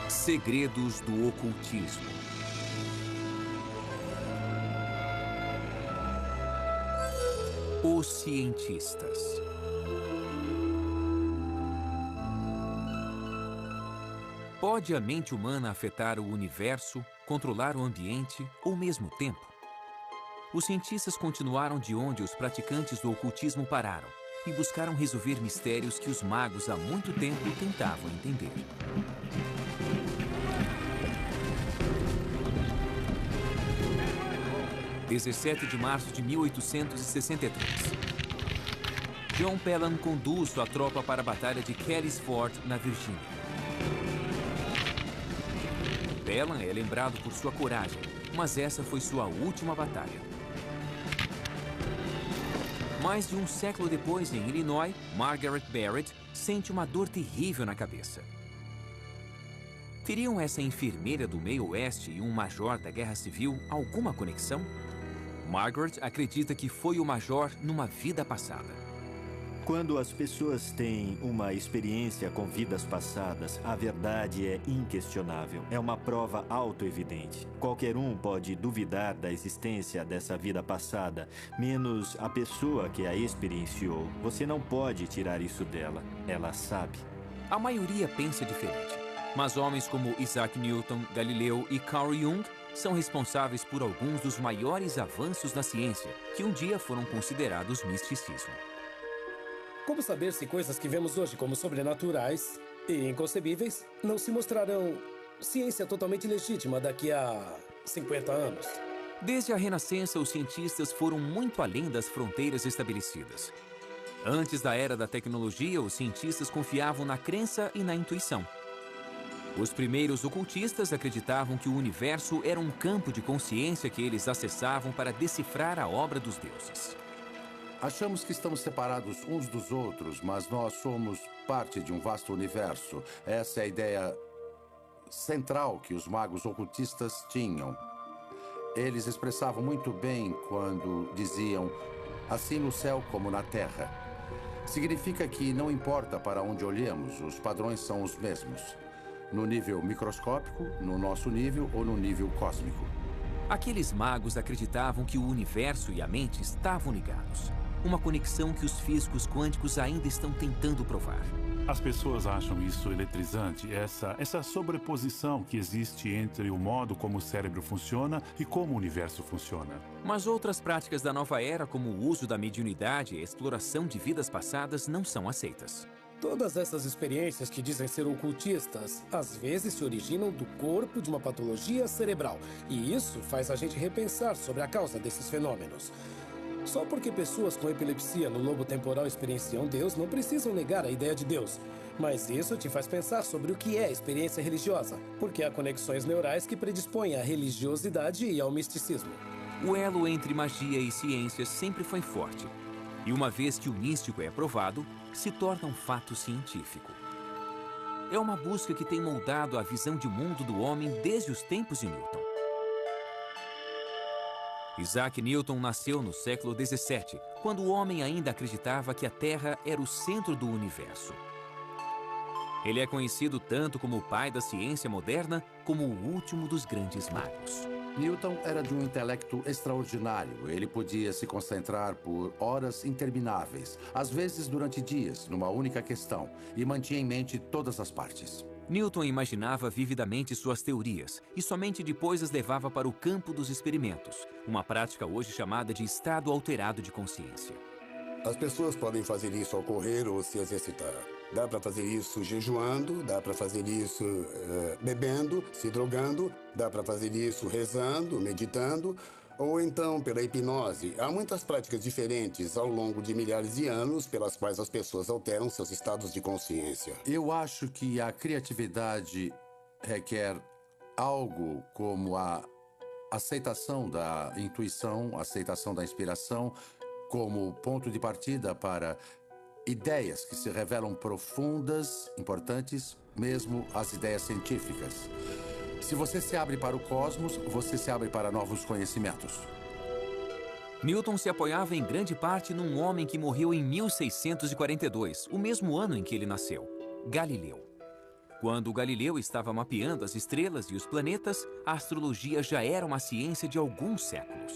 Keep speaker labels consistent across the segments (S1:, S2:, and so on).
S1: Segredos do ocultismo. Os cientistas. Pode a mente humana afetar o universo, controlar o ambiente ou mesmo o tempo? Os cientistas continuaram de onde os praticantes do ocultismo pararam e buscaram resolver mistérios que os magos há muito tempo tentavam entender. – 17 de março de 1863. John Pelham conduz sua tropa para a Batalha de Kelly's Ford, na Virgínia. Pelham é lembrado por sua coragem, mas essa foi sua última batalha. Mais de um século depois, em Illinois, Margaret Barrett sente uma dor terrível na cabeça. Teriam essa enfermeira do meio oeste e um major da Guerra Civil alguma conexão? Margaret acredita que foi o major numa vida passada.
S2: Quando as pessoas têm uma experiência com vidas passadas, a verdade é inquestionável. É uma prova autoevidente. Qualquer um pode duvidar da existência dessa vida passada, menos a pessoa que a experienciou. Você não pode tirar isso dela. Ela sabe.
S1: A maioria pensa diferente, mas homens como Isaac Newton, Galileu e Carl Jung são responsáveis por alguns dos maiores avanços na ciência, que um dia foram considerados misticismo.
S3: Como saber se coisas que vemos hoje como sobrenaturais e inconcebíveis não se mostrarão ciência totalmente legítima daqui a 50 anos?
S1: Desde a Renascença, os cientistas foram muito além das fronteiras estabelecidas. Antes da era da tecnologia, os cientistas confiavam na crença e na intuição. Os primeiros ocultistas acreditavam que o universo era um campo de consciência que eles acessavam para decifrar a obra dos deuses.
S4: Achamos que estamos separados uns dos outros, mas nós somos parte de um vasto universo. Essa é a ideia central que os magos ocultistas tinham. Eles expressavam muito bem quando diziam, assim no céu como na terra. Significa que não importa para onde olhemos, os padrões são os mesmos. No nível microscópico, no nosso nível ou no nível cósmico.
S1: Aqueles magos acreditavam que o universo e a mente estavam ligados. Uma conexão que os físicos quânticos ainda estão tentando provar.
S5: As pessoas acham isso eletrizante, essa sobreposição que existe entre o modo como o cérebro funciona e como o universo funciona.
S1: Mas outras práticas da nova era, como o uso da mediunidade e a exploração de vidas passadas, não são aceitas.
S3: Todas essas experiências que dizem ser ocultistas, às vezes se originam do corpo de uma patologia cerebral. E isso faz a gente repensar sobre a causa desses fenômenos. Só porque pessoas com epilepsia no lobo temporal experienciam Deus, não precisam negar a ideia de Deus. Mas isso te faz pensar sobre o que é experiência religiosa, porque há conexões neurais que predispõem à religiosidade e ao misticismo.
S1: O elo entre magia e ciência sempre foi forte. E uma vez que o místico é provado, se torna um fato científico. É uma busca que tem moldado a visão de mundo do homem desde os tempos de Newton. Isaac Newton nasceu no século XVII, quando o homem ainda acreditava que a Terra era o centro do universo. Ele é conhecido tanto como o pai da ciência moderna, como o último dos grandes magos.
S4: Newton era de um intelecto extraordinário. Ele podia se concentrar por horas intermináveis, às vezes durante dias, numa única questão, e mantinha em mente todas as partes.
S1: Newton imaginava vividamente suas teorias e somente depois as levava para o campo dos experimentos, uma prática hoje chamada de estado alterado de consciência.
S6: As pessoas podem fazer isso ao correr ou se exercitar. Dá para fazer isso jejuando, dá para fazer isso bebendo, se drogando, dá para fazer isso rezando, meditando, ou então pela hipnose. Há muitas práticas diferentes ao longo de milhares de anos pelas quais as pessoas alteram seus estados de consciência.
S4: Eu acho que a criatividade requer algo como a aceitação da intuição, aceitação da inspiração, como ponto de partida para ideias que se revelam profundas, importantes, mesmo as ideias científicas. Se você se abre para o cosmos, você se abre para novos conhecimentos.
S1: Newton se apoiava em grande parte num homem que morreu em 1642, o mesmo ano em que ele nasceu, Galileu. Quando Galileu estava mapeando as estrelas e os planetas, a astrologia já era uma ciência de alguns séculos.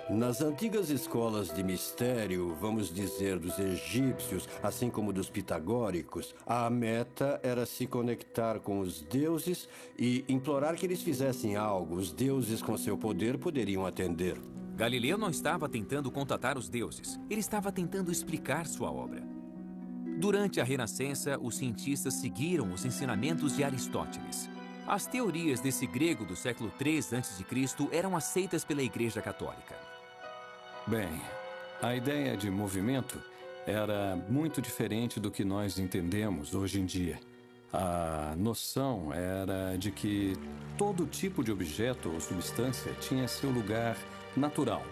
S2: Nas antigas escolas de mistério, vamos dizer dos egípcios, assim como dos pitagóricos, a meta era se conectar com os deuses e implorar que eles fizessem algo. Os deuses, com seu poder, poderiam atender.
S1: Galileu não estava tentando contatar os deuses, ele estava tentando explicar sua obra. Durante a Renascença, os cientistas seguiram os ensinamentos de Aristóteles. As teorias desse grego do século III a.C. eram aceitas pela Igreja Católica.
S7: Bem, a ideia de movimento era muito diferente do que nós entendemos hoje em dia. A noção era de que todo tipo de objeto ou substância tinha seu lugar natural.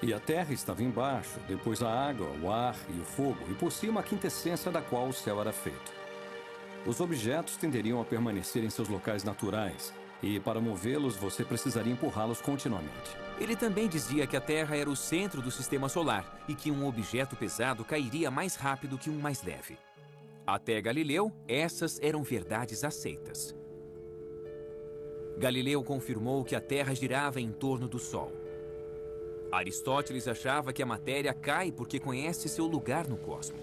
S7: E a terra estava embaixo, depois a água, o ar e o fogo, e por cima a quintessência da qual o céu era feito. Os objetos tenderiam a permanecer em seus locais naturais, e para movê-los você precisaria empurrá-los continuamente.
S1: Ele também dizia que a Terra era o centro do sistema solar e que um objeto pesado cairia mais rápido que um mais leve. Até Galileu, essas eram verdades aceitas. Galileu confirmou que a Terra girava em torno do Sol. Aristóteles achava que a matéria cai porque conhece seu lugar no cosmo.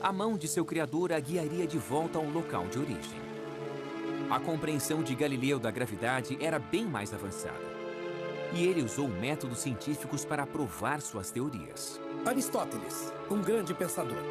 S1: A mão de seu criador a guiaria de volta ao local de origem. A compreensão de Galileu da gravidade era bem mais avançada. E ele usou métodos científicos para provar suas teorias.
S3: Aristóteles, um grande pensador,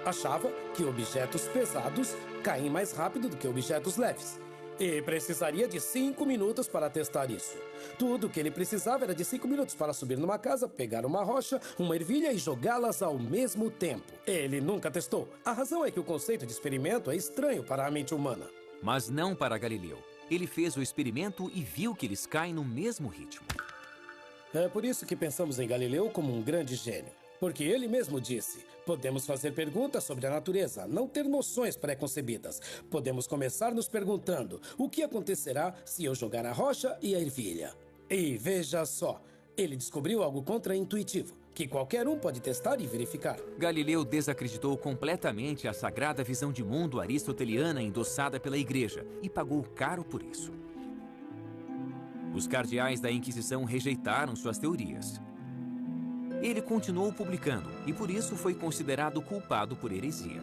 S3: achava que objetos pesados caem mais rápido do que objetos leves. E precisaria de 5 minutos para testar isso. Tudo o que ele precisava era de 5 minutos para subir numa casa, pegar uma rocha, uma ervilha e jogá-las ao mesmo tempo. Ele nunca testou. A razão é que o conceito de experimento é estranho para a mente humana.
S1: Mas não para Galileu. Ele fez o experimento e viu que eles caem no mesmo ritmo.
S3: É por isso que pensamos em Galileu como um grande gênio. Porque ele mesmo disse, podemos fazer perguntas sobre a natureza, não ter noções pré-concebidas. Podemos começar nos perguntando, o que acontecerá se eu jogar a rocha e a ervilha? E veja só, ele descobriu algo contra-intuitivo, que qualquer um pode testar e verificar.
S1: Galileu desacreditou completamente a sagrada visão de mundo aristoteliana endossada pela Igreja e pagou caro por isso. Os cardeais da Inquisição rejeitaram suas teorias. Ele continuou publicando e por isso foi considerado culpado por heresia.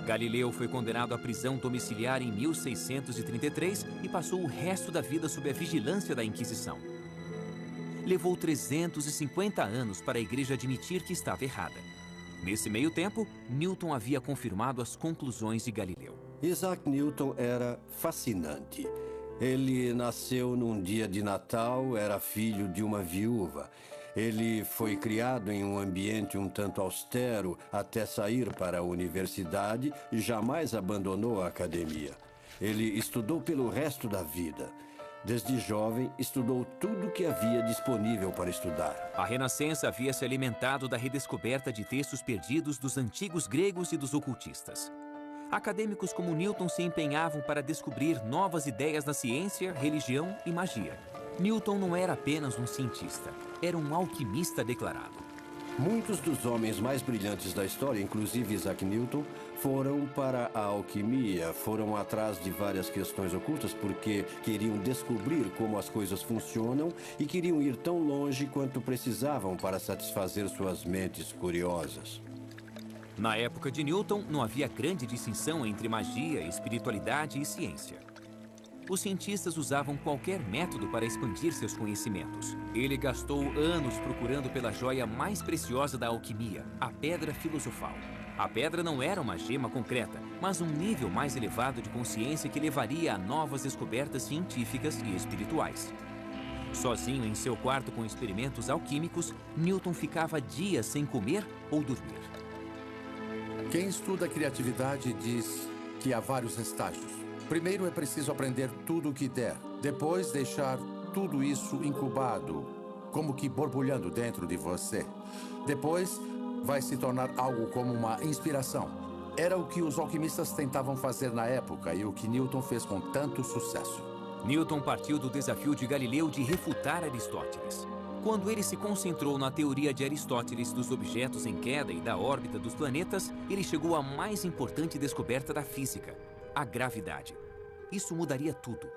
S1: Galileu foi condenado à prisão domiciliar em 1633 e passou o resto da vida sob a vigilância da Inquisição. Levou 350 anos para a Igreja admitir que estava errada. Nesse meio tempo, Newton havia confirmado as conclusões de Galileu.
S2: Isaac Newton era fascinante. Ele nasceu num dia de Natal, era filho de uma viúva. Ele foi criado em um ambiente um tanto austero até sair para a universidade e jamais abandonou a academia. Ele estudou pelo resto da vida. Desde jovem, estudou tudo que havia disponível para estudar.
S1: A Renascença havia se alimentado da redescoberta de textos perdidos dos antigos gregos e dos ocultistas. Acadêmicos como Newton se empenhavam para descobrir novas ideias na ciência, religião e magia. Newton não era apenas um cientista, era um alquimista declarado.
S2: Muitos dos homens mais brilhantes da história, inclusive Isaac Newton, foram para a alquimia, foram atrás de várias questões ocultas porque queriam descobrir como as coisas funcionam e queriam ir tão longe quanto precisavam para satisfazer suas mentes curiosas.
S1: Na época de Newton, não havia grande distinção entre magia, espiritualidade e ciência. Os cientistas usavam qualquer método para expandir seus conhecimentos. Ele gastou anos procurando pela joia mais preciosa da alquimia, a pedra filosofal. A pedra não era uma gema concreta, mas um nível mais elevado de consciência que levaria a novas descobertas científicas e espirituais. Sozinho em seu quarto com experimentos alquímicos, Newton ficava dias sem comer ou dormir.
S4: Quem estuda a criatividade diz que há vários estágios. Primeiro é preciso aprender tudo o que der. Depois deixar tudo isso incubado, como que borbulhando dentro de você. Depois vai se tornar algo como uma inspiração. Era o que os alquimistas tentavam fazer na época e o que Newton fez com tanto sucesso.
S1: Newton partiu do desafio de Galileu de refutar Aristóteles. Quando ele se concentrou na teoria de Aristóteles dos objetos em queda e da órbita dos planetas, ele chegou à mais importante descoberta da física, a gravidade. Isso mudaria tudo.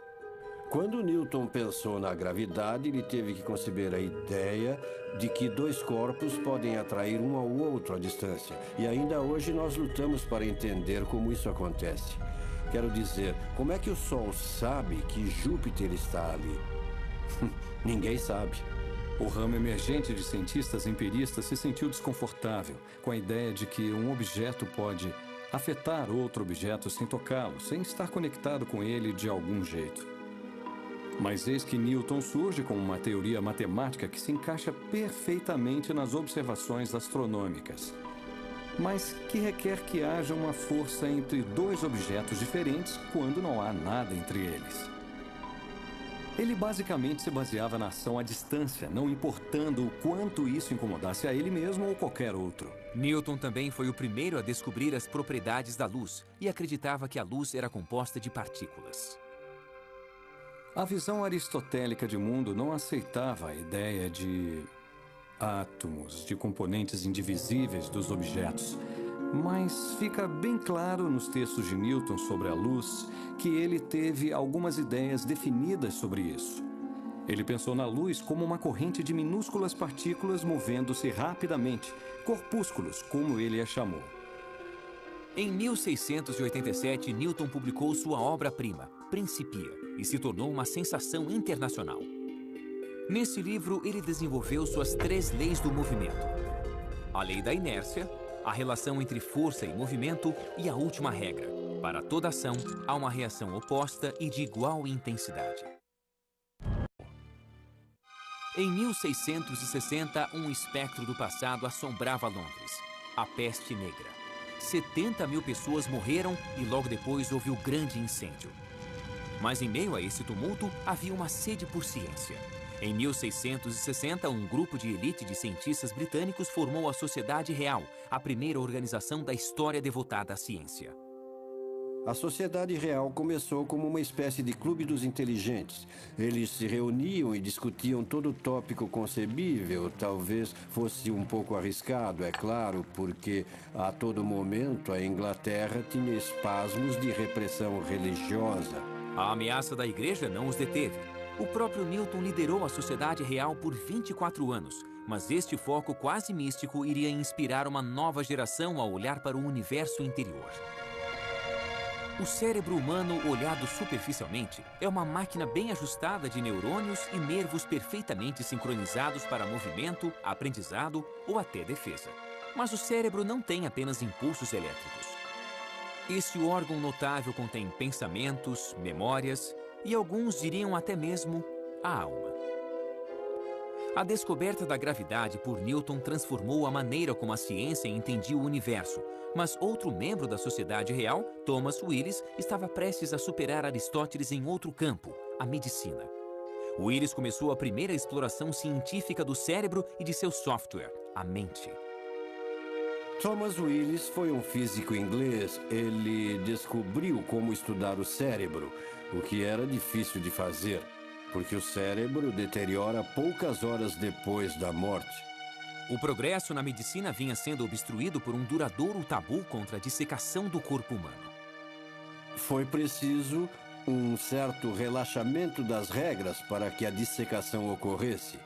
S8: Quando Newton pensou na gravidade, ele teve que conceber a ideia de que dois corpos podem atrair um ao outro à distância. E ainda hoje nós lutamos para entender como isso acontece. Quero dizer, como é que o Sol sabe que Júpiter está ali? Ninguém sabe.
S7: O ramo emergente de cientistas empiristas se sentiu desconfortável com a ideia de que um objeto pode afetar outro objeto sem tocá-lo, sem estar conectado com ele de algum jeito. Mas eis que Newton surge com uma teoria matemática que se encaixa perfeitamente nas observações astronômicas, mas que requer que haja uma força entre dois objetos diferentes quando não há nada entre eles. Ele basicamente se baseava na ação à distância, não importando o quanto isso incomodasse a ele mesmo ou qualquer outro.
S1: Newton também foi o primeiro a descobrir as propriedades da luz e acreditava que a luz era composta de partículas.
S7: A visão aristotélica de mundo não aceitava a ideia de átomos, de componentes indivisíveis dos objetos. Mas fica bem claro nos textos de Newton sobre a luz que ele teve algumas ideias definidas sobre isso. Ele pensou na luz como uma corrente de minúsculas partículas movendo-se rapidamente, corpúsculos, como ele a chamou.
S1: Em 1687, Newton publicou sua obra-prima, Principia, e se tornou uma sensação internacional. Nesse livro, ele desenvolveu suas 3 leis do movimento: a lei da inércia, a relação entre força e movimento e a última regra: para toda ação, há uma reação oposta e de igual intensidade. Em 1660, um espectro do passado assombrava Londres: a peste negra. 70 mil pessoas morreram e logo depois houve o grande incêndio. Mas em meio a esse tumulto, havia uma sede por ciência. Em 1660, um grupo de elite de cientistas britânicos formou a Sociedade Real, a primeira organização da história devotada à ciência.
S8: A Sociedade Real começou como uma espécie de clube dos inteligentes. Eles se reuniam e discutiam todo tópico concebível. Talvez fosse um pouco arriscado, é claro, porque a todo momento a Inglaterra tinha espasmos de repressão religiosa.
S1: A ameaça da igreja não os deteve. O próprio Newton liderou a Sociedade Real por 24 anos, mas este foco quase místico iria inspirar uma nova geração a olhar para o universo interior. O cérebro humano, olhado superficialmente, é uma máquina bem ajustada de neurônios e nervos perfeitamente sincronizados para movimento, aprendizado ou até defesa. Mas o cérebro não tem apenas impulsos elétricos. Este órgão notável contém pensamentos, memórias e alguns diriam até mesmo a alma. A descoberta da gravidade por Newton transformou a maneira como a ciência entendia o universo, mas outro membro da Sociedade Real, Thomas Willis, estava prestes a superar Aristóteles em outro campo, a medicina. Willis começou a primeira exploração científica do cérebro e de seu software, a mente.
S8: Thomas Willis foi um físico inglês. Ele descobriu como estudar o cérebro, o que era difícil de fazer, porque o cérebro deteriora poucas horas depois da morte.
S1: O progresso na medicina vinha sendo obstruído por um duradouro tabu contra a dissecação do corpo humano.
S8: Foi preciso um certo relaxamento das regras para que a dissecação ocorresse.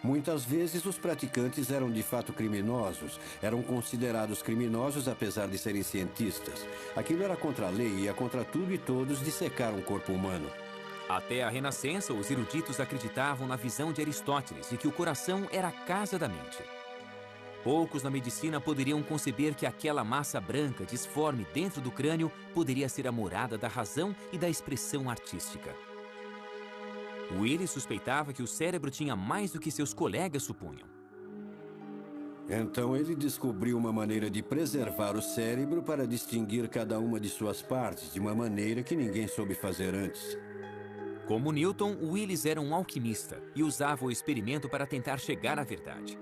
S8: Muitas vezes os praticantes eram de fato criminosos, eram considerados criminosos apesar de serem cientistas. Aquilo era contra a lei e ia contra tudo e todos dissecar um corpo humano.
S1: Até a Renascença, os eruditos acreditavam na visão de Aristóteles de que o coração era a casa da mente. Poucos na medicina poderiam conceber que aquela massa branca disforme dentro do crânio poderia ser a morada da razão e da expressão artística. Willis suspeitava que o cérebro tinha mais do que seus colegas supunham.
S8: Então ele descobriu uma maneira de preservar o cérebro para distinguir cada uma de suas partes de uma maneira que ninguém soube fazer antes.
S1: Como Newton, Willis era um alquimista e usava o experimento para tentar chegar à verdade.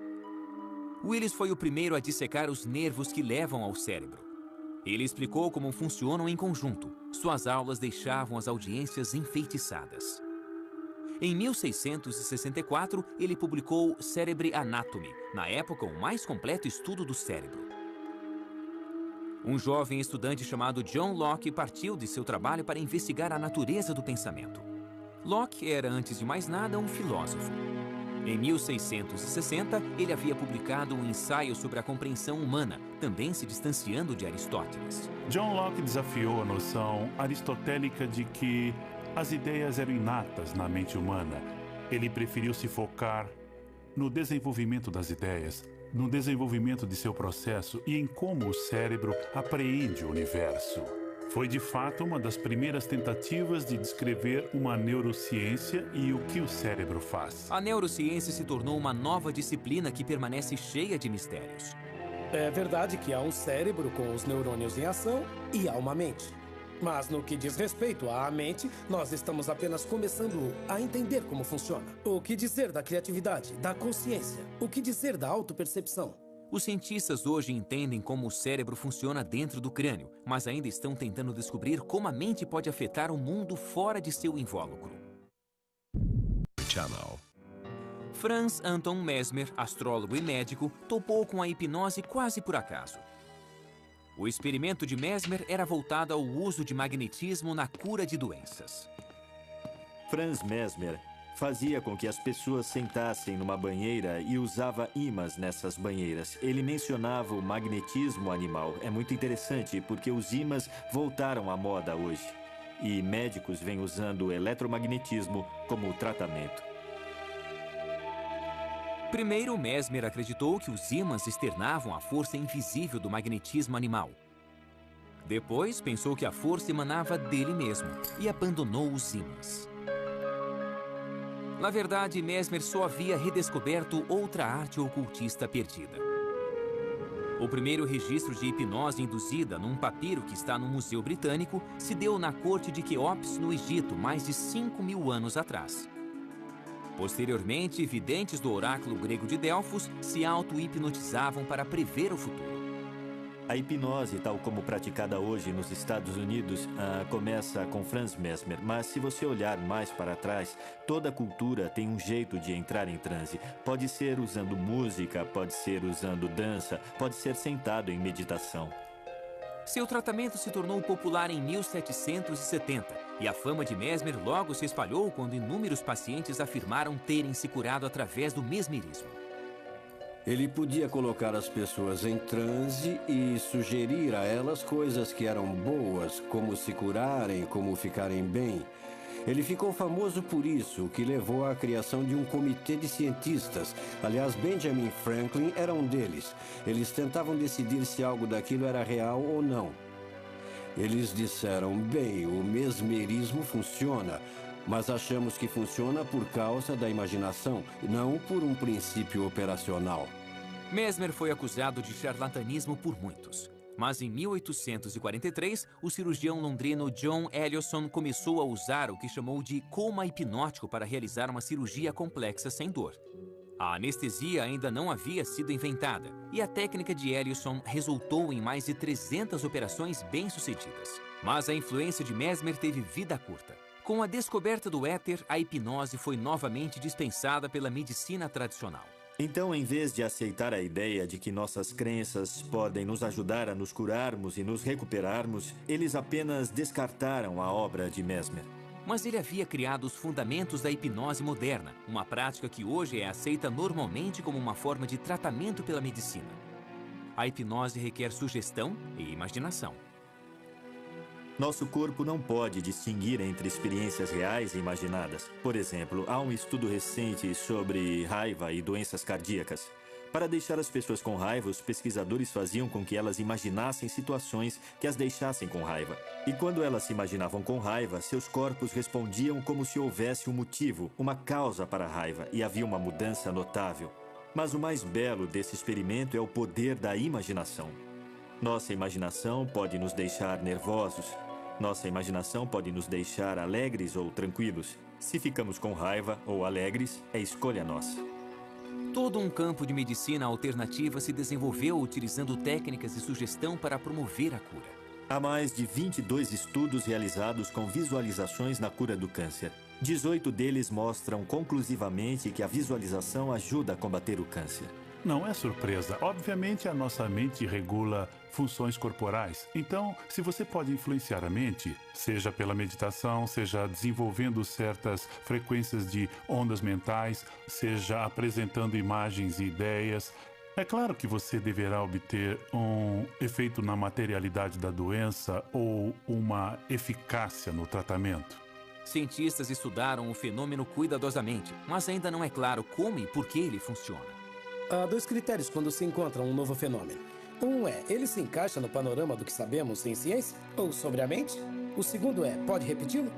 S1: Willis foi o primeiro a dissecar os nervos que levam ao cérebro. Ele explicou como funcionam em conjunto. Suas aulas deixavam as audiências enfeitiçadas. Em 1664, ele publicou Cerebri Anatomy, na época o mais completo estudo do cérebro. Um jovem estudante chamado John Locke partiu de seu trabalho para investigar a natureza do pensamento. Locke era, antes de mais nada, um filósofo. Em 1660, ele havia publicado um ensaio sobre a compreensão humana, também se distanciando de Aristóteles.
S5: John Locke desafiou a noção aristotélica de que as ideias eram inatas na mente humana. Ele preferiu se focar no desenvolvimento das ideias, no desenvolvimento de seu processo e em como o cérebro apreende o universo. Foi, de fato, uma das primeiras tentativas de descrever uma neurociência e o que o cérebro faz.
S1: A neurociência se tornou uma nova disciplina que permanece cheia de mistérios.
S3: É verdade que há um cérebro com os neurônios em ação e há uma mente. Mas no que diz respeito à mente, nós estamos apenas começando a entender como funciona. O que dizer da criatividade, da consciência? O que dizer da autopercepção?
S1: Os cientistas hoje entendem como o cérebro funciona dentro do crânio, mas ainda estão tentando descobrir como a mente pode afetar o mundo fora de seu invólucro. Franz Anton Mesmer, astrólogo e médico, topou com a hipnose quase por acaso. O experimento de Mesmer era voltado ao uso de magnetismo na cura de doenças.
S2: Franz Mesmer fazia com que as pessoas sentassem numa banheira e usava ímãs nessas banheiras. Ele mencionava o magnetismo animal. É muito interessante porque os ímãs voltaram à moda hoje. E médicos vêm usando o eletromagnetismo como tratamento.
S1: Primeiro, Mesmer acreditou que os ímãs externavam a força invisível do magnetismo animal. Depois, pensou que a força emanava dele mesmo e abandonou os ímãs. Na verdade, Mesmer só havia redescoberto outra arte ocultista perdida. O primeiro registro de hipnose induzida num papiro que está no Museu Britânico se deu na corte de Quéops, no Egito, mais de 5.000 anos atrás. Posteriormente, videntes do oráculo grego de Delfos se auto-hipnotizavam para prever o futuro.
S2: A hipnose, tal como praticada hoje nos Estados Unidos, começa com Franz Mesmer. Mas se você olhar mais para trás, toda cultura tem um jeito de entrar em transe. Pode ser usando música, pode ser usando dança, pode ser sentado em meditação.
S1: Seu tratamento se tornou popular em 1770 e a fama de Mesmer logo se espalhou quando inúmeros pacientes afirmaram terem se curado através do mesmerismo.
S8: Ele podia colocar as pessoas em transe e sugerir a elas coisas que eram boas, como se curarem, como ficarem bem. Ele ficou famoso por isso, o que levou à criação de um comitê de cientistas. Aliás, Benjamin Franklin era um deles. Eles tentavam decidir se algo daquilo era real ou não. Eles disseram, bem, o mesmerismo funciona, mas achamos que funciona por causa da imaginação, não por um princípio operacional.
S1: Mesmer foi acusado de charlatanismo por muitos. Mas em 1843, o cirurgião londrino John Ellison começou a usar o que chamou de coma hipnótico para realizar uma cirurgia complexa sem dor. A anestesia ainda não havia sido inventada e a técnica de Ellison resultou em mais de 300 operações bem-sucedidas. Mas a influência de Mesmer teve vida curta. Com a descoberta do éter, a hipnose foi novamente dispensada pela medicina tradicional.
S2: Então, em vez de aceitar a ideia de que nossas crenças podem nos ajudar a nos curarmos e nos recuperarmos, eles apenas descartaram a obra de Mesmer.
S1: Mas ele havia criado os fundamentos da hipnose moderna, uma prática que hoje é aceita normalmente como uma forma de tratamento pela medicina. A hipnose requer sugestão e imaginação.
S2: Nosso corpo não pode distinguir entre experiências reais e imaginadas. Por exemplo, há um estudo recente sobre raiva e doenças cardíacas. Para deixar as pessoas com raiva, os pesquisadores faziam com que elas imaginassem situações que as deixassem com raiva. E quando elas se imaginavam com raiva, seus corpos respondiam como se houvesse um motivo, uma causa para a raiva, e havia uma mudança notável. Mas o mais belo desse experimento é o poder da imaginação. Nossa imaginação pode nos deixar nervosos. Nossa imaginação pode nos deixar alegres ou tranquilos. Se ficamos com raiva ou alegres, é escolha nossa.
S1: Todo um campo de medicina alternativa se desenvolveu utilizando técnicas de sugestão para promover a cura.
S2: Há mais de 22 estudos realizados com visualizações na cura do câncer. 18 deles mostram conclusivamente que a visualização ajuda a combater o câncer.
S5: Não é surpresa. Obviamente, a nossa mente regula funções corporais. Então, se você pode influenciar a mente, seja pela meditação, seja desenvolvendo certas frequências de ondas mentais, seja apresentando imagens e ideias, é claro que você deverá obter um efeito na materialidade da doença ou uma eficácia no tratamento.
S1: Cientistas estudaram o fenômeno cuidadosamente, mas ainda não é claro como e por que ele funciona.
S3: Há 2 critérios quando se encontra um novo fenômeno. Um é, ele se encaixa no panorama do que sabemos em ciência ou sobre a mente? O segundo é, pode repeti-lo?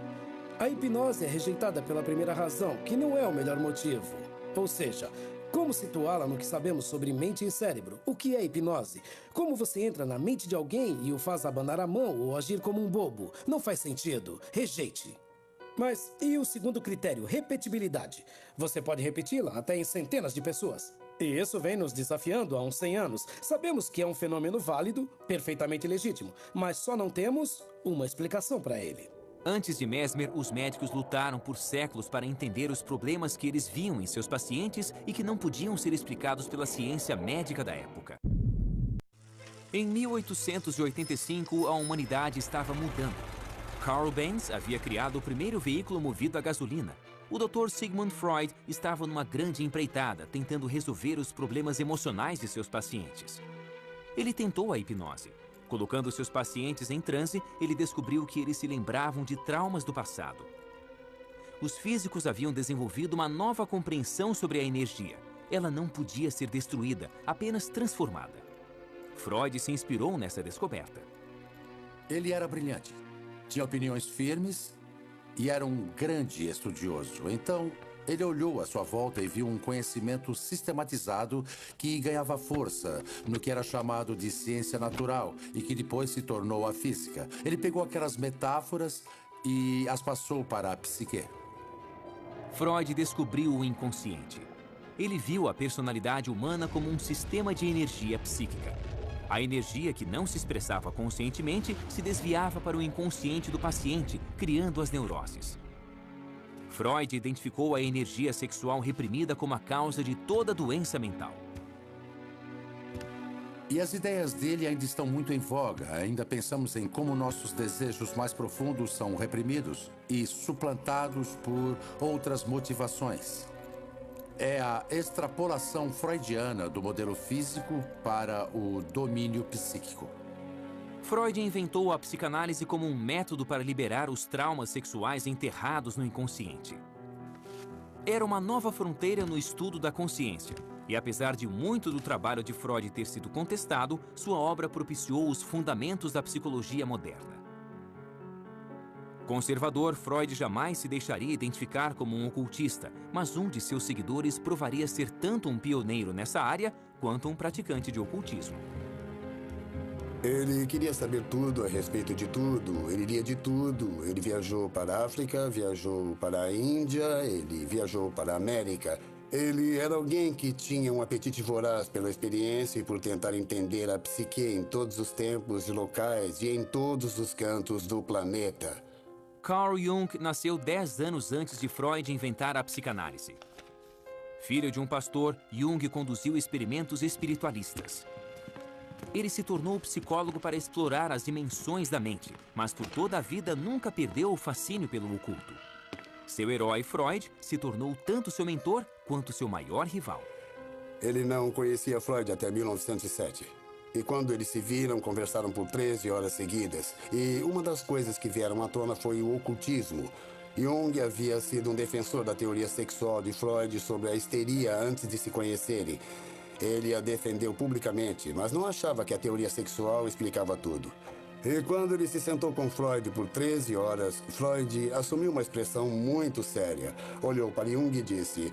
S3: A hipnose é rejeitada pela primeira razão, que não é o melhor motivo. Ou seja, como situá-la no que sabemos sobre mente e cérebro? O que é hipnose? Como você entra na mente de alguém e o faz abanar a mão ou agir como um bobo? Não faz sentido. Rejeite. Mas e o segundo critério, repetibilidade? Você pode repeti-la até em centenas de pessoas. E isso vem nos desafiando há uns 100 anos. Sabemos que é um fenômeno válido, perfeitamente legítimo, mas só não temos uma explicação para ele.
S1: Antes de Mesmer, os médicos lutaram por séculos para entender os problemas que eles viam em seus pacientes e que não podiam ser explicados pela ciência médica da época. Em 1885, a humanidade estava mudando. Carl Benz havia criado o primeiro veículo movido a gasolina. O Dr. Sigmund Freud estava numa grande empreitada, tentando resolver os problemas emocionais de seus pacientes. Ele tentou a hipnose. Colocando seus pacientes em transe, ele descobriu que eles se lembravam de traumas do passado. Os físicos haviam desenvolvido uma nova compreensão sobre a energia. Ela não podia ser destruída, apenas transformada. Freud se inspirou nessa descoberta.
S4: Ele era brilhante, tinha opiniões firmes e era um grande estudioso. Então, ele olhou à sua volta e viu um conhecimento sistematizado que ganhava força no que era chamado de ciência natural e que depois se tornou a física. Ele pegou aquelas metáforas e as passou para a psique.
S1: Freud descobriu o inconsciente. Ele viu a personalidade humana como um sistema de energia psíquica. A energia que não se expressava conscientemente se desviava para o inconsciente do paciente, criando as neuroses. Freud identificou a energia sexual reprimida como a causa de toda doença mental.
S4: E as ideias dele ainda estão muito em voga. Ainda pensamos em como nossos desejos mais profundos são reprimidos e suplantados por outras motivações. É a extrapolação freudiana do modelo físico para o domínio psíquico.
S1: Freud inventou a psicanálise como um método para liberar os traumas sexuais enterrados no inconsciente. Era uma nova fronteira no estudo da consciência, e apesar de muito do trabalho de Freud ter sido contestado, sua obra propiciou os fundamentos da psicologia moderna. Conservador, Freud jamais se deixaria identificar como um ocultista, mas um de seus seguidores provaria ser tanto um pioneiro nessa área quanto um praticante de ocultismo.
S6: Ele queria saber tudo a respeito de tudo, ele lia de tudo. Ele viajou para a África, viajou para a Índia, ele viajou para a América. Ele era alguém que tinha um apetite voraz pela experiência e por tentar entender a psique em todos os tempos e locais e em todos os cantos do planeta.
S1: Carl Jung nasceu 10 anos antes de Freud inventar a psicanálise. Filho de um pastor, Jung conduziu experimentos espiritualistas. Ele se tornou psicólogo para explorar as dimensões da mente, mas por toda a vida nunca perdeu o fascínio pelo oculto. Seu herói, Freud, se tornou tanto seu mentor quanto seu maior rival.
S6: Ele não conhecia Freud até 1907. E quando eles se viram, conversaram por 13 horas seguidas. E uma das coisas que vieram à tona foi o ocultismo. Jung havia sido um defensor da teoria sexual de Freud sobre a histeria antes de se conhecerem. Ele a defendeu publicamente, mas não achava que a teoria sexual explicava tudo. E quando ele se sentou com Freud por 13 horas, Freud assumiu uma expressão muito séria. Olhou para Jung e disse: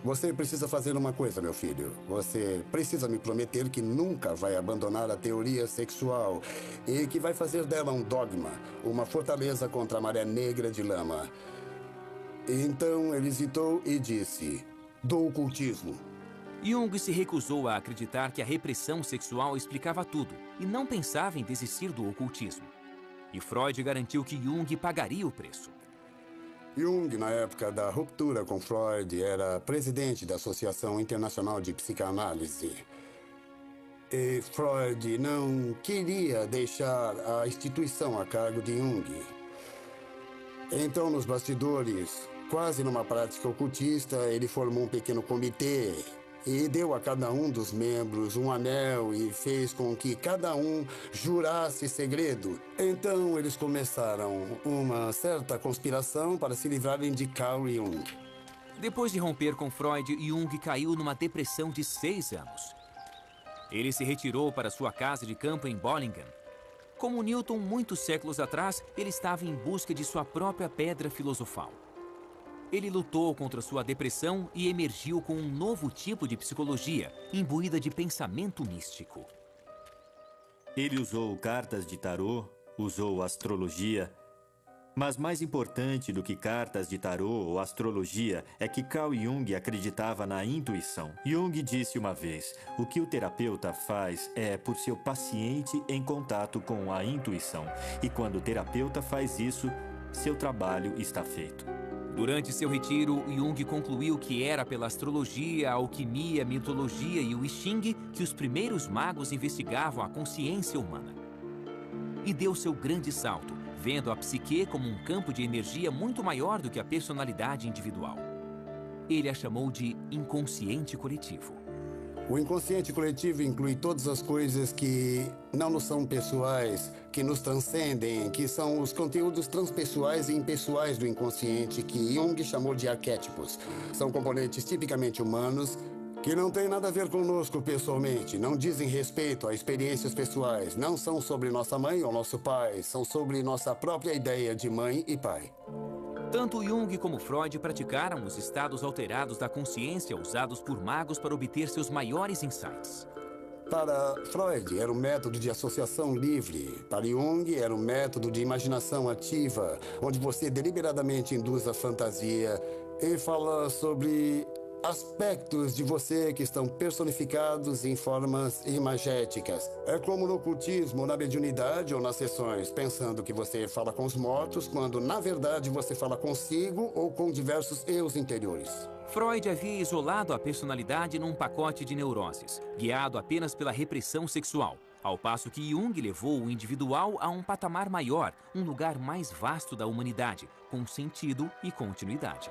S6: "Você precisa fazer uma coisa, meu filho. Você precisa me prometer que nunca vai abandonar a teoria sexual e que vai fazer dela um dogma, uma fortaleza contra a maré negra de lama." Então ele hesitou e disse: "Do ocultismo."
S1: Jung se recusou a acreditar que a repressão sexual explicava tudo e não pensava em desistir do ocultismo. E Freud garantiu que Jung pagaria o preço.
S6: Jung, na época da ruptura com Freud, era presidente da Associação Internacional de Psicanálise. E Freud não queria deixar a instituição a cargo de Jung. Então, nos bastidores, quase numa prática ocultista, ele formou um pequeno comitê e deu a cada um dos membros um anel e fez com que cada um jurasse segredo. Então, eles começaram uma certa conspiração para se livrarem de Carl Jung.
S1: Depois de romper com Freud, Jung caiu numa depressão de 6 anos. Ele se retirou para sua casa de campo em Bollingen. Como Newton, muitos séculos atrás, ele estava em busca de sua própria pedra filosofal. Ele lutou contra sua depressão e emergiu com um novo tipo de psicologia, imbuída de pensamento místico.
S2: Ele usou cartas de tarô, usou astrologia. Mas mais importante do que cartas de tarô ou astrologia é que Carl Jung acreditava na intuição. Jung disse uma vez: o que o terapeuta faz é por seu paciente em contato com a intuição. E quando o terapeuta faz isso, seu trabalho está feito.
S1: Durante seu retiro, Jung concluiu que era pela astrologia, a alquimia, a mitologia e o I Ching que os primeiros magos investigavam a consciência humana. E deu seu grande salto, vendo a psique como um campo de energia muito maior do que a personalidade individual. Ele a chamou de inconsciente coletivo.
S6: O inconsciente coletivo inclui todas as coisas que não nos são pessoais, que nos transcendem, que são os conteúdos transpessoais e impessoais do inconsciente, que Jung chamou de arquétipos. São componentes tipicamente humanos, que não têm nada a ver conosco pessoalmente, não dizem respeito a experiências pessoais, não são sobre nossa mãe ou nosso pai, são sobre nossa própria ideia de mãe e pai.
S1: Tanto Jung como Freud praticaram os estados alterados da consciência usados por magos para obter seus maiores insights.
S6: Para Freud, era um método de associação livre. Para Jung, era um método de imaginação ativa, onde você deliberadamente induz a fantasia e fala sobre aspectos de você que estão personificados em formas imagéticas. É como no ocultismo, na mediunidade ou nas sessões, pensando que você fala com os mortos, quando na verdade você fala consigo ou com diversos eus interiores.
S1: Freud havia isolado a personalidade num pacote de neuroses, guiado apenas pela repressão sexual, ao passo que Jung levou o individual a um patamar maior, um lugar mais vasto da humanidade, com sentido e continuidade.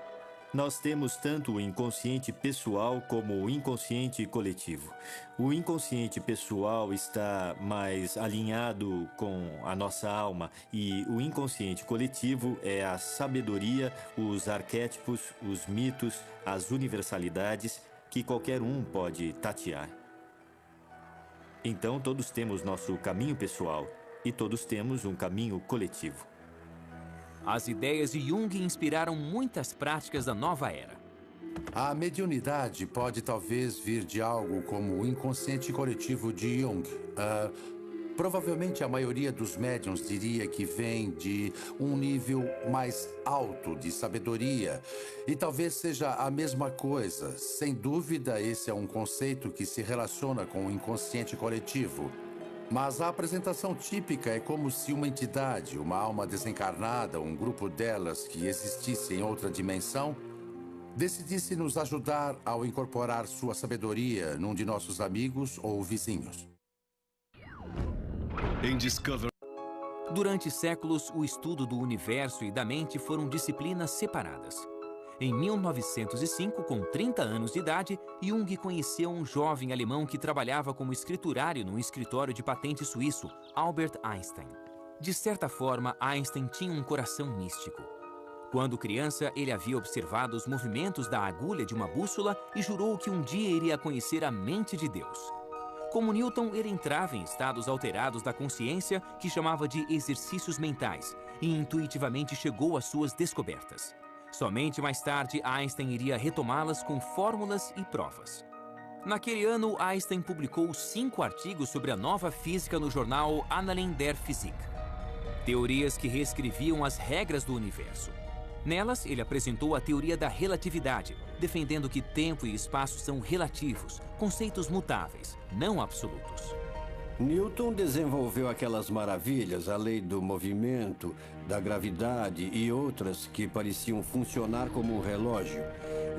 S2: Nós temos tanto o inconsciente pessoal como o inconsciente coletivo. O inconsciente pessoal está mais alinhado com a nossa alma e o inconsciente coletivo é a sabedoria, os arquétipos, os mitos, as universalidades que qualquer um pode tatear. Então todos temos nosso caminho pessoal e todos temos um caminho coletivo.
S1: As ideias de Jung inspiraram muitas práticas da nova era.
S4: A mediunidade pode talvez vir de algo como o inconsciente coletivo de Jung. Provavelmente a maioria dos médiuns diria que vem de um nível mais alto de sabedoria. E talvez seja a mesma coisa. Sem dúvida, esse é um conceito que se relaciona com o inconsciente coletivo. Mas a apresentação típica é como se uma entidade, uma alma desencarnada, um grupo delas que existisse em outra dimensão, decidisse nos ajudar ao incorporar sua sabedoria num de nossos amigos ou vizinhos.
S1: Durante séculos, o estudo do universo e da mente foram disciplinas separadas. Em 1905, com 30 anos de idade, Jung conheceu um jovem alemão que trabalhava como escriturário num escritório de patente suíço, Albert Einstein. De certa forma, Einstein tinha um coração místico. Quando criança, ele havia observado os movimentos da agulha de uma bússola e jurou que um dia iria conhecer a mente de Deus. Como Newton, ele entrava em estados alterados da consciência que chamava de exercícios mentais e intuitivamente chegou às suas descobertas. Somente mais tarde, Einstein iria retomá-las com fórmulas e provas. Naquele ano, Einstein publicou 5 artigos sobre a nova física no jornal Annalen der Physik. Teorias que reescreviam as regras do universo. Nelas, ele apresentou a teoria da relatividade, defendendo que tempo e espaço são relativos, conceitos mutáveis, não absolutos.
S8: Newton desenvolveu aquelas maravilhas, a lei do movimento, da gravidade e outras que pareciam funcionar como um relógio,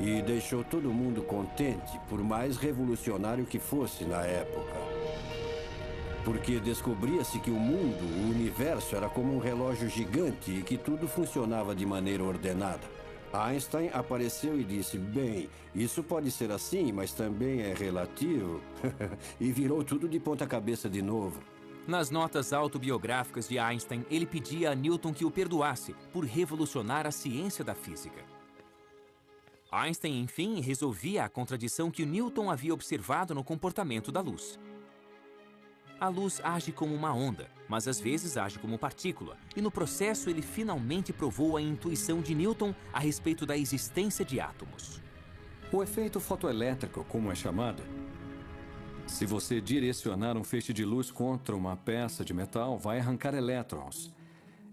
S8: e deixou todo mundo contente, por mais revolucionário que fosse na época. Porque descobria-se que o mundo, o universo, era como um relógio gigante e que tudo funcionava de maneira ordenada. Einstein apareceu e disse, bem, isso pode ser assim, mas também é relativo. E virou tudo de ponta cabeça de novo.
S1: Nas notas autobiográficas de Einstein, ele pedia a Newton que o perdoasse por revolucionar a ciência da física. Einstein, enfim, resolvia a contradição que Newton havia observado no comportamento da luz. A luz age como uma onda, mas às vezes age como partícula, e no processo ele finalmente provou a intuição de Newton a respeito da existência de átomos.
S7: O efeito fotoelétrico, como é chamado, se você direcionar um feixe de luz contra uma peça de metal, vai arrancar elétrons.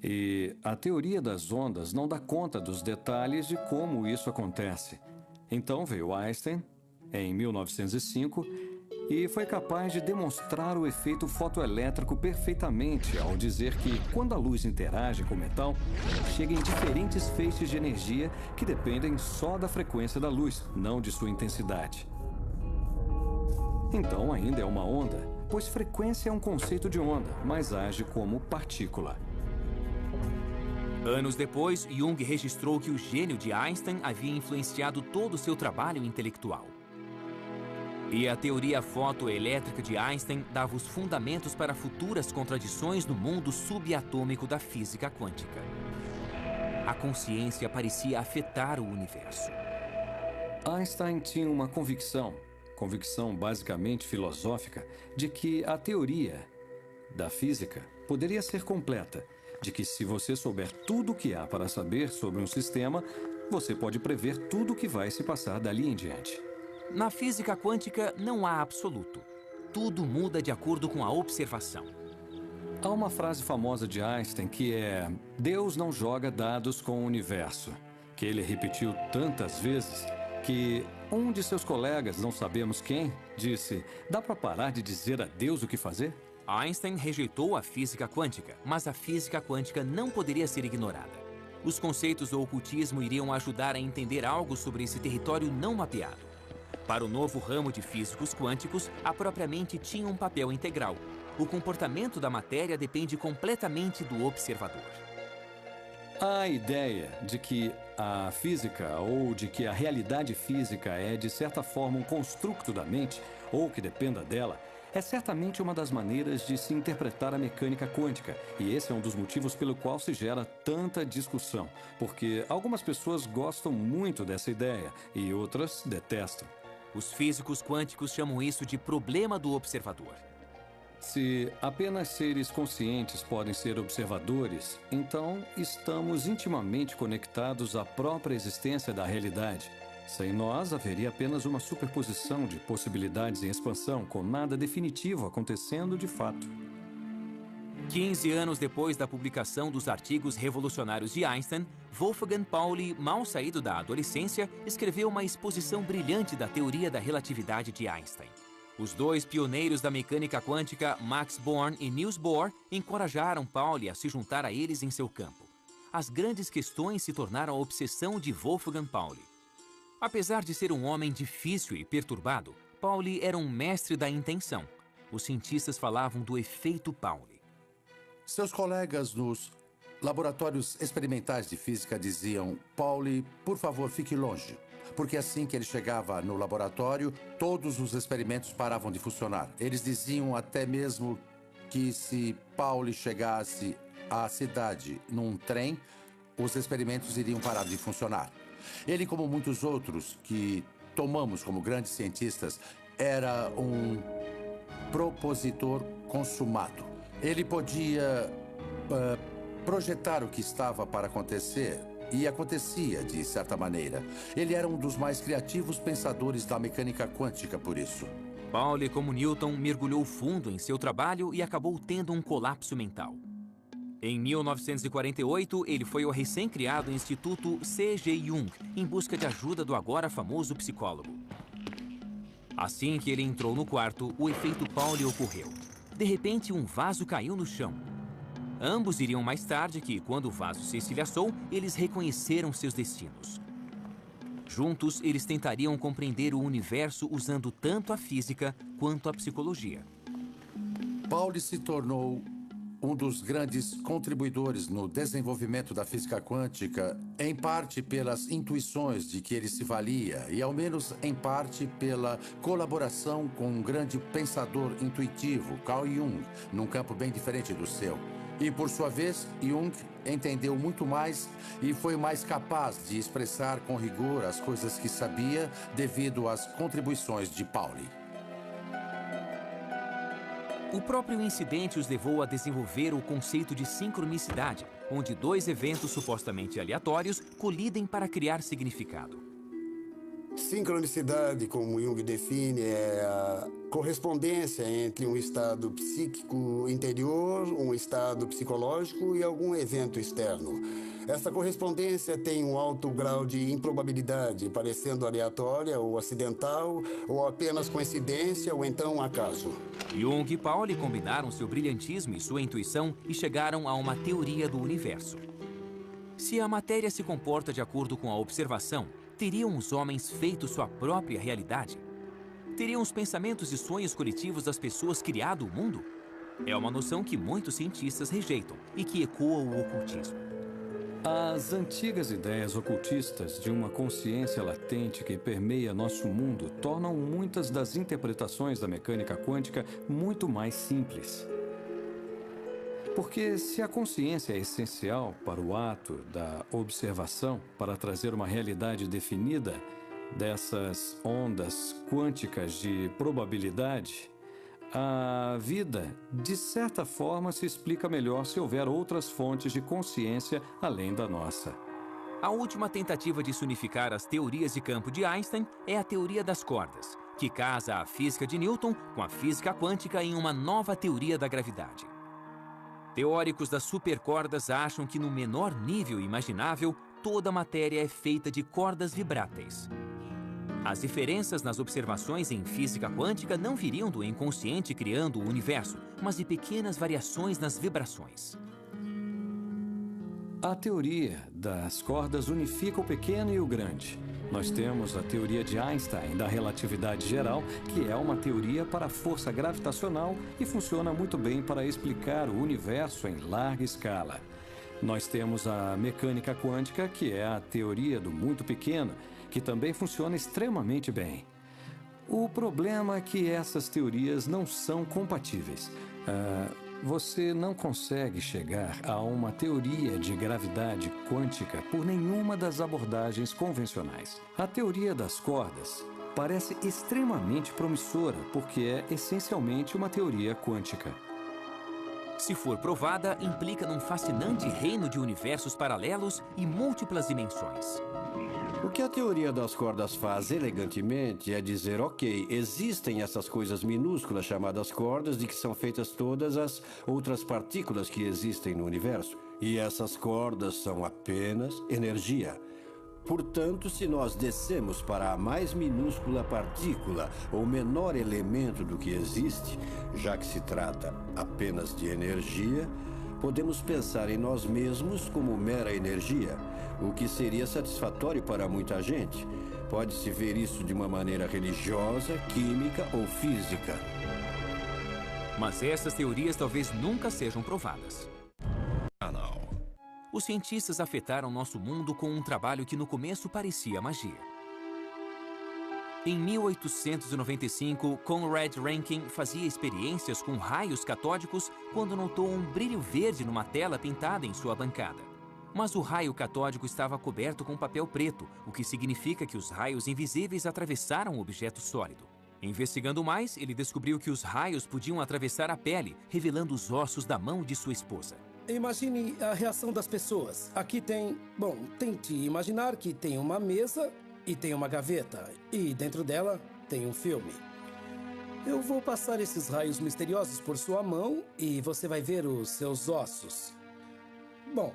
S7: E a teoria das ondas não dá conta dos detalhes de como isso acontece. Então veio Einstein, em 1905, e foi capaz de demonstrar o efeito fotoelétrico perfeitamente ao dizer que, quando a luz interage com o metal, chega em diferentes feixes de energia que dependem só da frequência da luz, não de sua intensidade. Então ainda é uma onda, pois frequência é um conceito de onda, mas age como partícula.
S1: Anos depois, Jung registrou que o gênio de Einstein havia influenciado todo o seu trabalho intelectual. E a teoria fotoelétrica de Einstein dava os fundamentos para futuras contradições no mundo subatômico da física quântica. A consciência parecia afetar o universo.
S7: Einstein tinha uma convicção basicamente filosófica, de que a teoria da física poderia ser completa, de que se você souber tudo o que há para saber sobre um sistema, você pode prever tudo o que vai se passar dali em diante.
S1: Na física quântica não há absoluto. Tudo muda de acordo com a observação.
S7: Há uma frase famosa de Einstein que é: Deus não joga dados com o universo, que ele repetiu tantas vezes que um de seus colegas, não sabemos quem, disse: dá para parar de dizer a Deus o que fazer?
S1: Einstein rejeitou a física quântica, mas a física quântica não poderia ser ignorada. Os conceitos do ocultismo iriam ajudar a entender algo sobre esse território não mapeado. Para o novo ramo de físicos quânticos, a própria mente tinha um papel integral. O comportamento da matéria depende completamente do observador.
S7: A ideia de que a física ou de que a realidade física é, de certa forma, um construto da mente, ou que dependa dela, é certamente uma das maneiras de se interpretar a mecânica quântica, e esse é um dos motivos pelo qual se gera tanta discussão, porque algumas pessoas gostam muito dessa ideia e outras detestam.
S1: Os físicos quânticos chamam isso de problema do observador.
S7: Se apenas seres conscientes podem ser observadores, então estamos intimamente conectados à própria existência da realidade. Sem nós, haveria apenas uma superposição de possibilidades em expansão, com nada definitivo acontecendo de fato.
S1: 15 anos depois da publicação dos artigos revolucionários de Einstein, Wolfgang Pauli, mal saído da adolescência, escreveu uma exposição brilhante da teoria da relatividade de Einstein. Os dois pioneiros da mecânica quântica, Max Born e Niels Bohr, encorajaram Pauli a se juntar a eles em seu campo. As grandes questões se tornaram a obsessão de Wolfgang Pauli. Apesar de ser um homem difícil e perturbado, Pauli era um mestre da intenção. Os cientistas falavam do efeito Pauli.
S4: Seus colegas nos laboratórios experimentais de física diziam: Pauli, por favor, fique longe. Porque assim que ele chegava no laboratório, todos os experimentos paravam de funcionar. Eles diziam até mesmo que se Pauli chegasse à cidade num trem, os experimentos iriam parar de funcionar. Ele, como muitos outros que tomamos como grandes cientistas, era um propositor consumado. Ele podia projetar o que estava para acontecer, e acontecia de certa maneira. Ele era um dos mais criativos pensadores da mecânica quântica por isso.
S1: Pauli, como Newton, mergulhou fundo em seu trabalho e acabou tendo um colapso mental. Em 1948, ele foi ao recém-criado Instituto C.G. Jung, em busca de ajuda do agora famoso psicólogo. Assim que ele entrou no quarto, o efeito Pauli ocorreu. De repente, um vaso caiu no chão. Ambos iriam mais tarde que, quando o vaso se estilhaçou, eles reconheceram seus destinos. Juntos, eles tentariam compreender o universo usando tanto a física quanto a psicologia.
S4: Pauli se tornou um dos grandes contribuidores no desenvolvimento da física quântica, em parte pelas intuições de que ele se valia e, ao menos em parte, pela colaboração com um grande pensador intuitivo, Carl Jung, num campo bem diferente do seu. E, por sua vez, Jung entendeu muito mais e foi mais capaz de expressar com rigor as coisas que sabia devido às contribuições de Pauli.
S1: O próprio incidente os levou a desenvolver o conceito de sincronicidade, onde dois eventos supostamente aleatórios colidem para criar significado.
S6: Sincronicidade, como Jung define, é a correspondência entre um estado psíquico interior, um estado psicológico e algum evento externo. Essa correspondência tem um alto grau de improbabilidade, parecendo aleatória ou acidental, ou apenas coincidência ou então acaso.
S1: Jung e Pauli combinaram seu brilhantismo e sua intuição e chegaram a uma teoria do universo. Se a matéria se comporta de acordo com a observação, teriam os homens feito sua própria realidade? Teriam os pensamentos e sonhos coletivos das pessoas criado o mundo? É uma noção que muitos cientistas rejeitam e que ecoa o ocultismo.
S7: As antigas ideias ocultistas de uma consciência latente que permeia nosso mundo tornam muitas das interpretações da mecânica quântica muito mais simples. Porque se a consciência é essencial para o ato da observação, para trazer uma realidade definida dessas ondas quânticas de probabilidade, a vida, de certa forma, se explica melhor se houver outras fontes de consciência além da nossa.
S1: A última tentativa de se unificar as teorias de campo de Einstein é a teoria das cordas, que casa a física de Newton com a física quântica em uma nova teoria da gravidade. Teóricos das supercordas acham que no menor nível imaginável, toda a matéria é feita de cordas vibráteis. As diferenças nas observações em física quântica não viriam do inconsciente criando o universo, mas de pequenas variações nas vibrações.
S7: A teoria das cordas unifica o pequeno e o grande. Nós temos a teoria de Einstein da relatividade geral, que é uma teoria para a força gravitacional e funciona muito bem para explicar o universo em larga escala. Nós temos a mecânica quântica, que é a teoria do muito pequeno, que também funciona extremamente bem. O problema é que essas teorias não são compatíveis. Você não consegue chegar a uma teoria de gravidade quântica por nenhuma das abordagens convencionais. A teoria das cordas parece extremamente promissora porque é essencialmente uma teoria quântica.
S1: Se for provada, implica num fascinante reino de universos paralelos e múltiplas dimensões.
S8: O que a teoria das cordas faz elegantemente é dizer, ok, existem essas coisas minúsculas chamadas cordas de que são feitas todas as outras partículas que existem no universo. E essas cordas são apenas energia. Portanto, se nós descemos para a mais minúscula partícula ou menor elemento do que existe, já que se trata apenas de energia, podemos pensar em nós mesmos como mera energia, o que seria satisfatório para muita gente. Pode-se ver isso de uma maneira religiosa, química ou física.
S1: Mas essas teorias talvez nunca sejam provadas. Os cientistas afetaram nosso mundo com um trabalho que no começo parecia magia. Em 1895, Conrad Rankin fazia experiências com raios catódicos quando notou um brilho verde numa tela pintada em sua bancada. Mas o raio catódico estava coberto com papel preto, o que significa que os raios invisíveis atravessaram o objeto sólido. Investigando mais, ele descobriu que os raios podiam atravessar a pele, revelando os ossos da mão de sua esposa.
S3: Imagine a reação das pessoas. Aqui tem... Bom, tente imaginar que tem uma mesa e tem uma gaveta. E dentro dela tem um filme. Eu vou passar esses raios misteriosos por sua mão e você vai ver os seus ossos. Bom,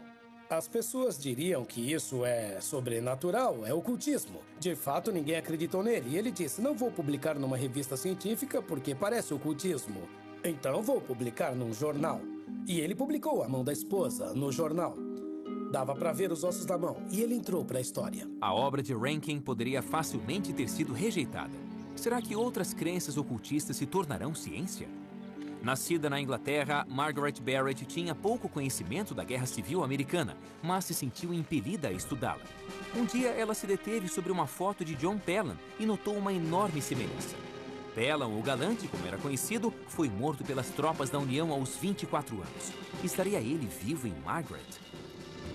S3: as pessoas diriam que isso é sobrenatural, é ocultismo. De fato, ninguém acreditou nele. E ele disse, não vou publicar numa revista científica porque parece ocultismo. Então vou publicar num jornal. E ele publicou a mão da esposa no jornal. Dava para ver os ossos da mão e ele entrou para a história.
S1: A obra de Rankin poderia facilmente ter sido rejeitada. Será que outras crenças ocultistas se tornarão ciência? Nascida na Inglaterra, Margaret Barrett tinha pouco conhecimento da Guerra Civil Americana, mas se sentiu impelida a estudá-la. Um dia, ela se deteve sobre uma foto de John Pelham e notou uma enorme semelhança. Pelham, o galante, como era conhecido, foi morto pelas tropas da União aos 24 anos. Estaria ele vivo em Margaret?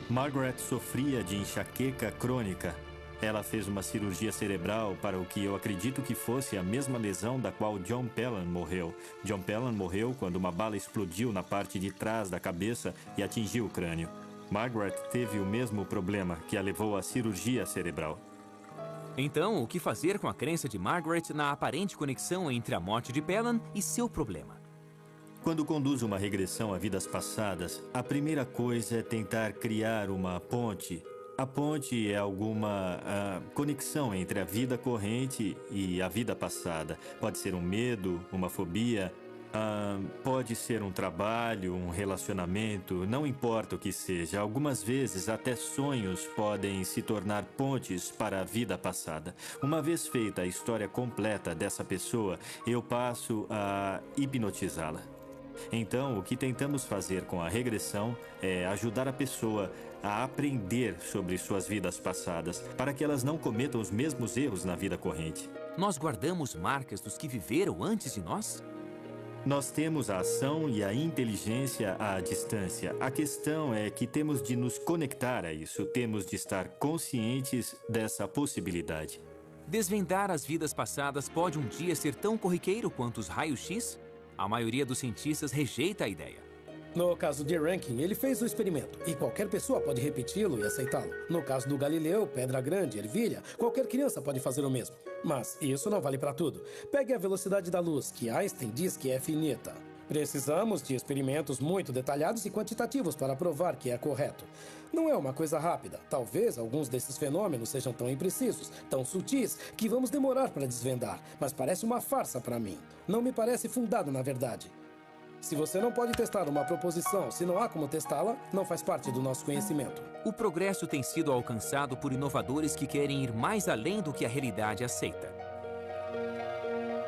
S2: Margaret sofria de enxaqueca crônica. Ela fez uma cirurgia cerebral para o que eu acredito que fosse a mesma lesão da qual John Pelham morreu. John Pelham morreu quando uma bala explodiu na parte de trás da cabeça e atingiu o crânio. Margaret teve o mesmo problema que a levou à cirurgia cerebral.
S1: Então, o que fazer com a crença de Margaret na aparente conexão entre a morte de Pelham e seu problema?
S2: Quando conduzo uma regressão a vidas passadas, a primeira coisa é tentar criar uma ponte. A ponte é alguma conexão entre a vida corrente e a vida passada. Pode ser um medo, uma fobia, pode ser um trabalho, um relacionamento, não importa o que seja. Algumas vezes até sonhos podem se tornar pontes para a vida passada. Uma vez feita a história completa dessa pessoa, eu passo a hipnotizá-la. Então, o que tentamos fazer com a regressão é ajudar a pessoa a aprender sobre suas vidas passadas, para que elas não cometam os mesmos erros na vida corrente.
S1: Nós guardamos marcas dos que viveram antes de nós?
S2: Nós temos a ação e a inteligência à distância. A questão é que temos de nos conectar a isso, temos de estar conscientes dessa possibilidade.
S1: Desvendar as vidas passadas pode um dia ser tão corriqueiro quanto os raios-x? A maioria dos cientistas rejeita a ideia.
S3: No caso de Rankin, ele fez o experimento e qualquer pessoa pode repeti-lo e aceitá-lo. No caso do Galileu, Pedra Grande, Ervilha, qualquer criança pode fazer o mesmo. Mas isso não vale para tudo. Pegue a velocidade da luz, que Einstein diz que é finita. Precisamos de experimentos muito detalhados e quantitativos para provar que é correto. Não é uma coisa rápida. Talvez alguns desses fenômenos sejam tão imprecisos, tão sutis, que vamos demorar para desvendar. Mas parece uma farsa para mim. Não me parece fundado na verdade. Se você não pode testar uma proposição, se não há como testá-la, não faz parte do nosso conhecimento.
S1: O progresso tem sido alcançado por inovadores que querem ir mais além do que a realidade aceita.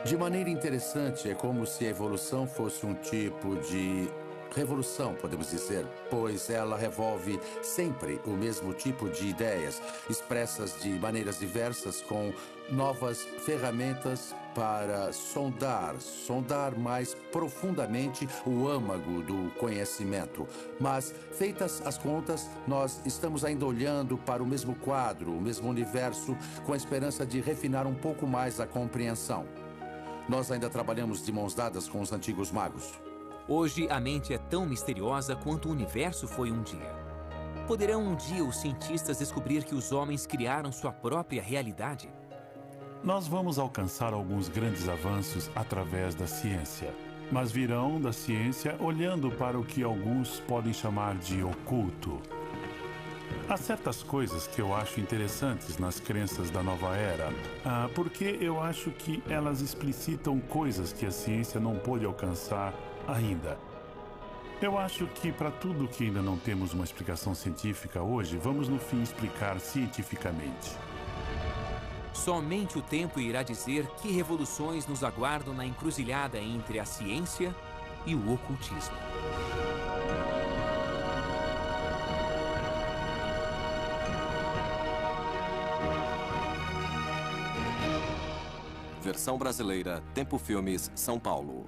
S4: De maneira interessante, é como se a evolução fosse um tipo de revolução, podemos dizer, pois ela revolve sempre o mesmo tipo de ideias, expressas de maneiras diversas, com novas ferramentas para sondar mais profundamente o âmago do conhecimento. Mas, feitas as contas, nós estamos ainda olhando para o mesmo quadro, o mesmo universo, com a esperança de refinar um pouco mais a compreensão. Nós ainda trabalhamos de mãos dadas com os antigos magos.
S1: Hoje, a mente é tão misteriosa quanto o universo foi um dia. Poderão um dia os cientistas descobrir que os homens criaram sua própria realidade?
S5: Nós vamos alcançar alguns grandes avanços através da ciência, mas virão da ciência olhando para o que alguns podem chamar de oculto. Há certas coisas que eu acho interessantes nas crenças da nova era, porque eu acho que elas explicitam coisas que a ciência não pôde alcançar ainda. Eu acho que para tudo que ainda não temos uma explicação científica hoje, vamos no fim explicar cientificamente.
S1: Somente o tempo irá dizer que revoluções nos aguardam na encruzilhada entre a ciência e o ocultismo.
S9: Versão brasileira, Tempo Filmes, São Paulo.